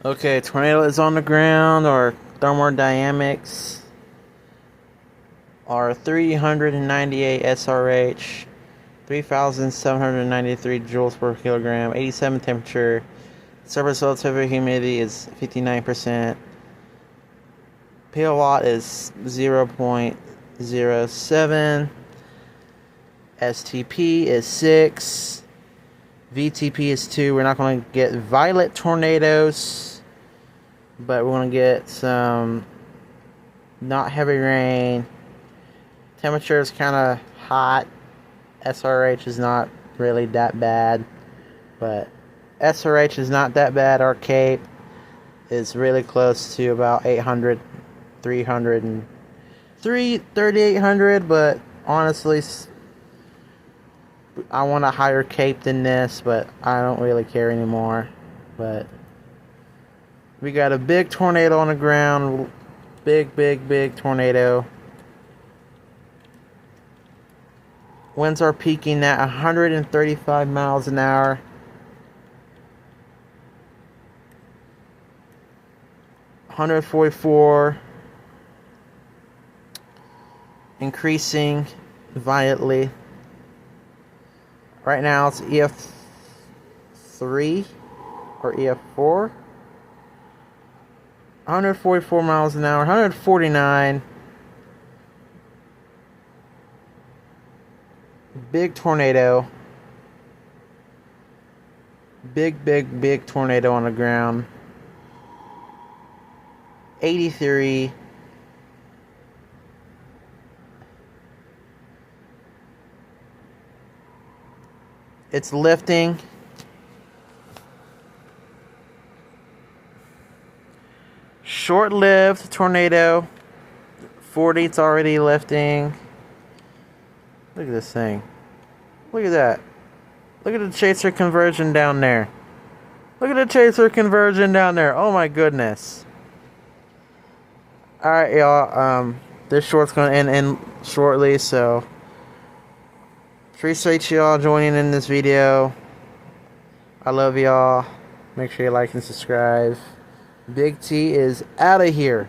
Okay, tornado is on the ground. Our thermodynamics are 398 SRH, 3,793 joules per kilogram, 87 temperature, surface relative humidity is 59%, kilowatt is 0.07, STP is 6, VTP is 2. We're not going to get violent tornadoes, but we're going to get some not heavy rain. Temperature is kind of hot. SRH is not really that bad, but SRH is not that bad. Our Cape is really close to about 800, 300, and 3,800, but honestly, I want a higher Cape than this, but I don't really care anymore. But we got a big tornado on the ground. Big tornado. Winds are peaking at 135 miles an hour. (144), increasing violently. Right now it's EF3 or EF4. 144 miles an hour, 149. Big tornado. Big tornado on the ground. 83. It's lifting. Short-lived tornado. 40, it's already lifting. Look at this thing. Look at that. Look at the chaser conversion down there. Look at the chaser conversion down there. Oh my goodness. Alright, y'all. This short's going to end shortly, so appreciate y'all joining in this video. I love y'all. Make sure you like and subscribe. Big T is out of here.